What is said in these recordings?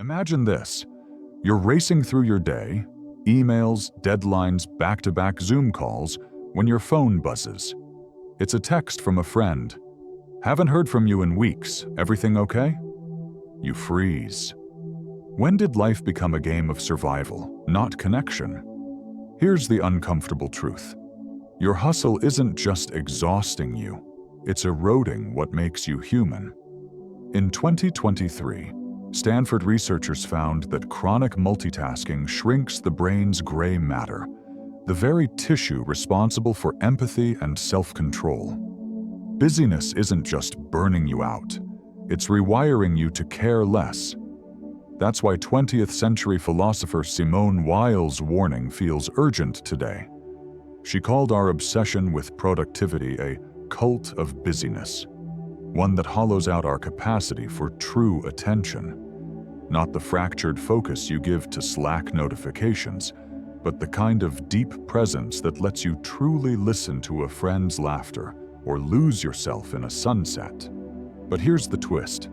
Imagine this. You're racing through your day, emails, deadlines, back-to-back Zoom calls, when your phone buzzes. It's a text from a friend. "Haven't heard from you in weeks. Everything okay?" You freeze. When did life become a game of survival, not connection? Here's the uncomfortable truth. Your hustle isn't just exhausting you, it's eroding what makes you human. In 2023, Stanford researchers found that chronic multitasking shrinks the brain's gray matter, the very tissue responsible for empathy and self-control. Busyness isn't just burning you out, it's rewiring you to care less. That's why 20th century philosopher Simone Weil's warning feels urgent today. She called our obsession with productivity a cult of busyness, one that hollows out our capacity for true attention. Not the fractured focus you give to Slack notifications, but the kind of deep presence that lets you truly listen to a friend's laughter or lose yourself in a sunset. But here's the twist.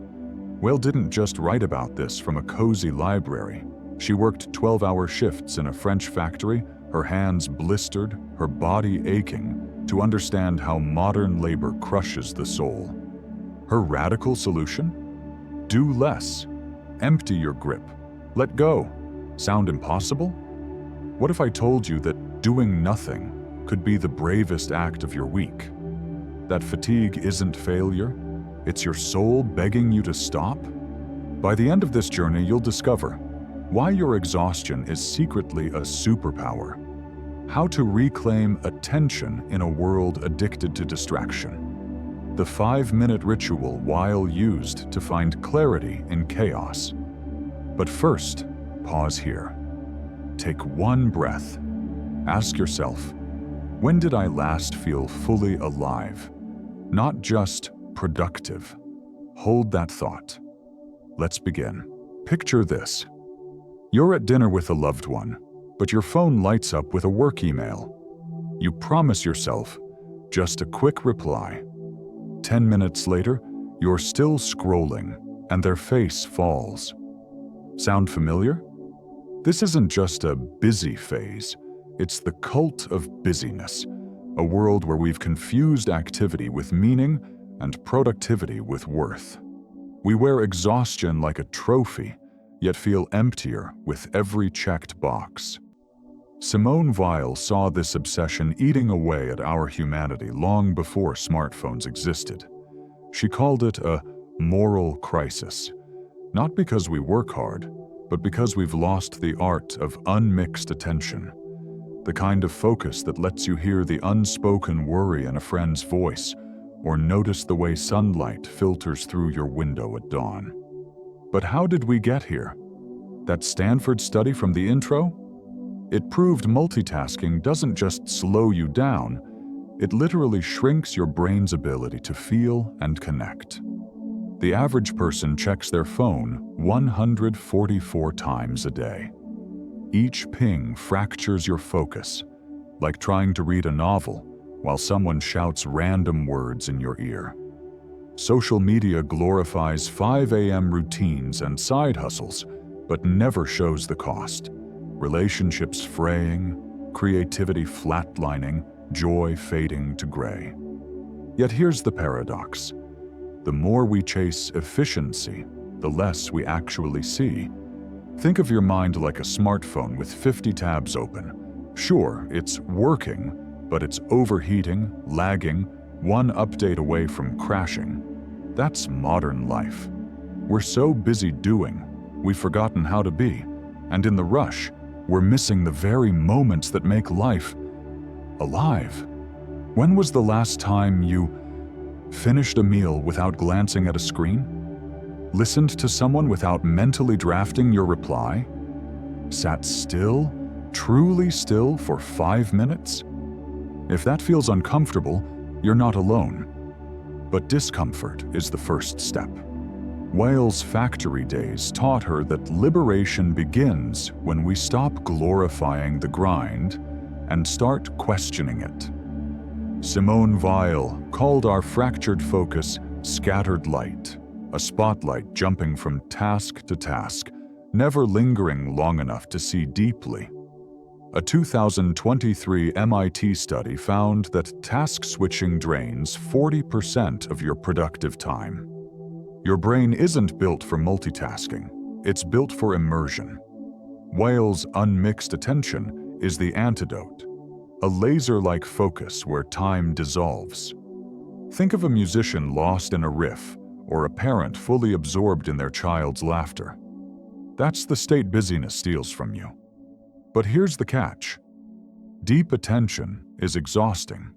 Weil didn't just write about this from a cozy library. She worked 12-hour shifts in a French factory, her hands blistered, her body aching, to understand how modern labor crushes the soul. Her radical solution? Do less. Empty your grip. Let go. Sound impossible? What if I told you that doing nothing could be the bravest act of your week? That fatigue isn't failure, it's your soul begging you to stop? By the end of this journey, you'll discover why your exhaustion is secretly a superpower, how to reclaim attention in a world addicted to distraction, the 5-minute ritual Weil used to find clarity in chaos. But first, pause here. Take one breath. Ask yourself, when did I last feel fully alive? Not just productive. Hold that thought. Let's begin. Picture this. You're at dinner with a loved one, but your phone lights up with a work email. You promise yourself just a quick reply. 10 minutes later, you're still scrolling, and their face falls. Sound familiar? This isn't just a busy phase, it's the cult of busyness, a world where we've confused activity with meaning and productivity with worth. We wear exhaustion like a trophy, yet feel emptier with every checked box. Simone Weil saw this obsession eating away at our humanity long before smartphones existed. She called it a moral crisis, not because we work hard, but because we've lost the art of unmixed attention, the kind of focus that lets you hear the unspoken worry in a friend's voice or notice the way sunlight filters through your window at dawn. But how did we get here? That Stanford study from the intro? It proved multitasking doesn't just slow you down, it literally shrinks your brain's ability to feel and connect. The average person checks their phone 144 times a day. Each ping fractures your focus, like trying to read a novel while someone shouts random words in your ear. Social media glorifies 5 a.m. routines and side hustles, but never shows the cost. Relationships fraying, creativity flatlining, joy fading to gray. Yet here's the paradox. The more we chase efficiency, the less we actually see. Think of your mind like a smartphone with 50 tabs open. Sure, it's working, but it's overheating, lagging, one update away from crashing. That's modern life. We're so busy doing, we've forgotten how to be, and in the rush, we're missing the very moments that make life alive. When was the last time you finished a meal without glancing at a screen? Listened to someone without mentally drafting your reply? Sat still, truly still for 5 minutes? If that feels uncomfortable, you're not alone. But discomfort is the first step. Weil's factory days taught her that liberation begins when we stop glorifying the grind and start questioning it. Simone Weil called our fractured focus scattered light, a spotlight jumping from task to task, never lingering long enough to see deeply. A 2023 MIT study found that task switching drains 40% of your productive time. Your brain isn't built for multitasking, it's built for immersion. Weil's unmixed attention is the antidote, a laser-like focus where time dissolves. Think of a musician lost in a riff, or a parent fully absorbed in their child's laughter. That's the state busyness steals from you. But here's the catch. Deep attention is exhausting.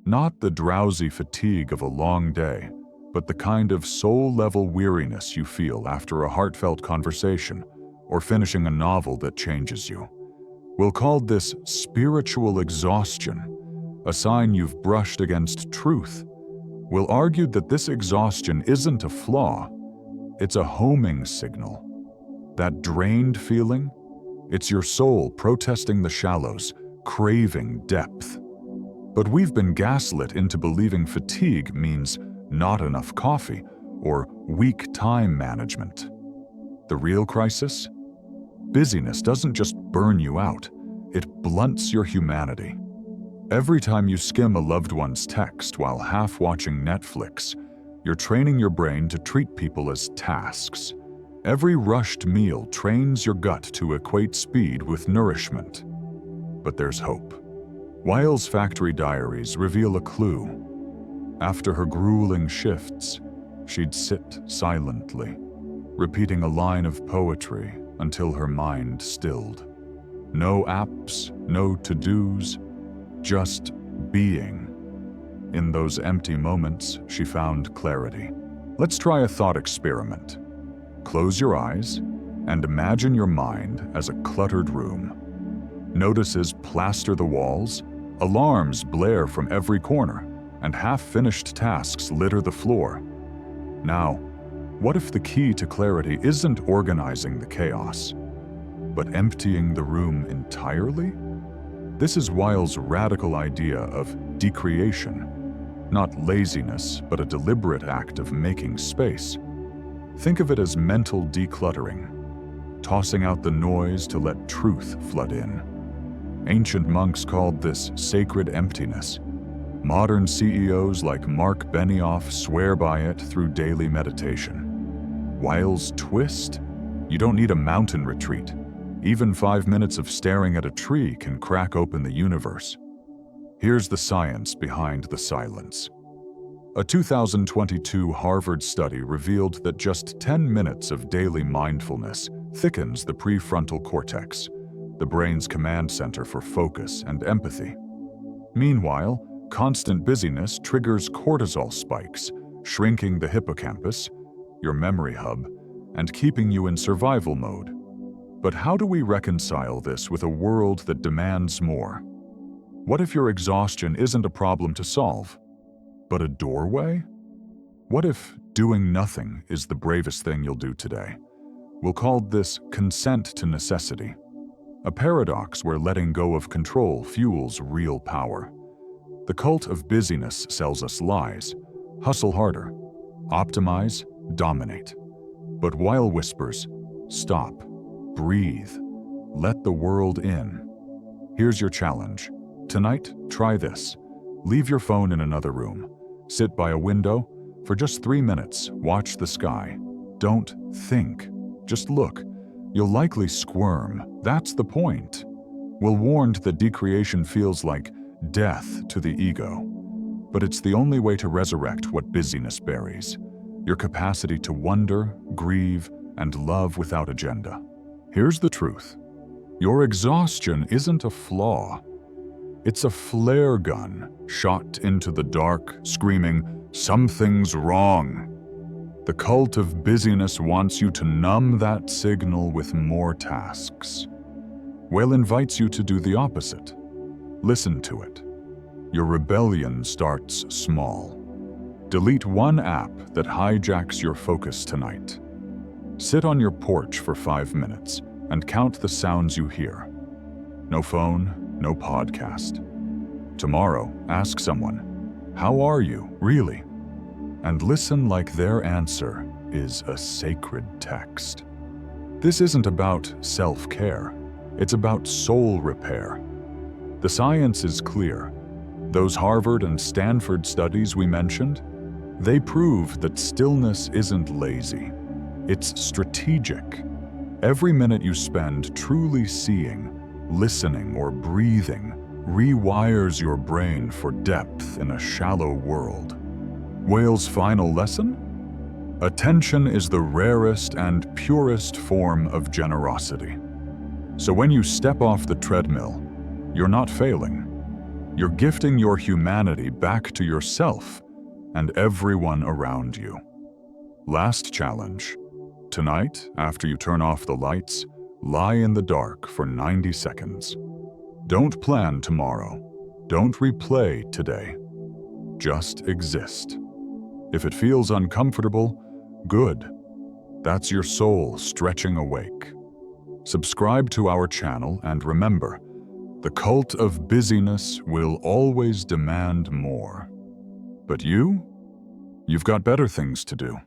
Not the drowsy fatigue of a long day, but the kind of soul-level weariness you feel after a heartfelt conversation or finishing a novel that changes you. We'll call this spiritual exhaustion, a sign you've brushed against truth. We'll argue that this exhaustion isn't a flaw, it's a homing signal. That drained feeling, it's your soul protesting the shallows, craving depth. But we've been gaslit into believing fatigue means not enough coffee or weak time management. The real crisis? Busyness doesn't just burn you out, it blunts your humanity. Every time you skim a loved one's text while half watching Netflix, you're training your brain to treat people as tasks. Every rushed meal trains your gut to equate speed with nourishment. But there's hope. Weil's factory diaries reveal a clue. After her grueling shifts, she'd sit silently, repeating a line of poetry until her mind stilled. No apps, no to-dos, just being. In those empty moments, she found clarity. Let's try a thought experiment. Close your eyes and imagine your mind as a cluttered room. Notices plaster the walls, alarms blare from every corner, and half-finished tasks litter the floor. Now, what if the key to clarity isn't organizing the chaos, but emptying the room entirely? This is Weil's radical idea of decreation, not laziness, but a deliberate act of making space. Think of it as mental decluttering, tossing out the noise to let truth flood in. Ancient monks called this sacred emptiness. Modern CEOs like Mark Benioff swear by it through daily meditation. Weil's twist? You don't need a mountain retreat. Even 5 minutes of staring at a tree can crack open the universe. Here's the science behind the silence. A 2022 Harvard study revealed that just 10 minutes of daily mindfulness thickens the prefrontal cortex, the brain's command center for focus and empathy. Meanwhile, constant busyness triggers cortisol spikes, shrinking the hippocampus, your memory hub, and keeping you in survival mode. But how do we reconcile this with a world that demands more? What if your exhaustion isn't a problem to solve, but a doorway? What if doing nothing is the bravest thing you'll do today? We'll call this consent to necessity, a paradox where letting go of control fuels real power. The cult of busyness sells us lies. Hustle harder, optimize, dominate. But Weil whispers, stop, breathe, let the world in. Here's your challenge. Tonight, try this. Leave your phone in another room. Sit by a window. For just 3 minutes, watch the sky. Don't think. Just look. You'll likely squirm. That's the point. We're warned that decreation feels like death to the ego. But it's the only way to resurrect what busyness buries. Your capacity to wonder, grieve, and love without agenda. Here's the truth. Your exhaustion isn't a flaw. It's a flare gun shot into the dark, screaming, "Something's wrong." The cult of busyness wants you to numb that signal with more tasks. Weil invites you to do the opposite. Listen to it. Your rebellion starts small. Delete one app that hijacks your focus tonight. Sit on your porch for 5 minutes and count the sounds you hear. No phone, no podcast. Tomorrow, ask someone, "How are you, really?" And listen like their answer is a sacred text. This isn't about self-care. It's about soul repair. The science is clear. Those Harvard and Stanford studies we mentioned, they prove that stillness isn't lazy. It's strategic. Every minute you spend truly seeing, listening, or breathing rewires your brain for depth in a shallow world. Weil's final lesson? Attention is the rarest and purest form of generosity. So when you step off the treadmill, you're not failing. You're gifting your humanity back to yourself and everyone around you. Last challenge. Tonight, after you turn off the lights, lie in the dark for 90 seconds. Don't plan tomorrow. Don't replay today. Just exist. If it feels uncomfortable, good. That's your soul stretching awake. Subscribe to our channel and remember, the cult of busyness will always demand more. But you've got better things to do.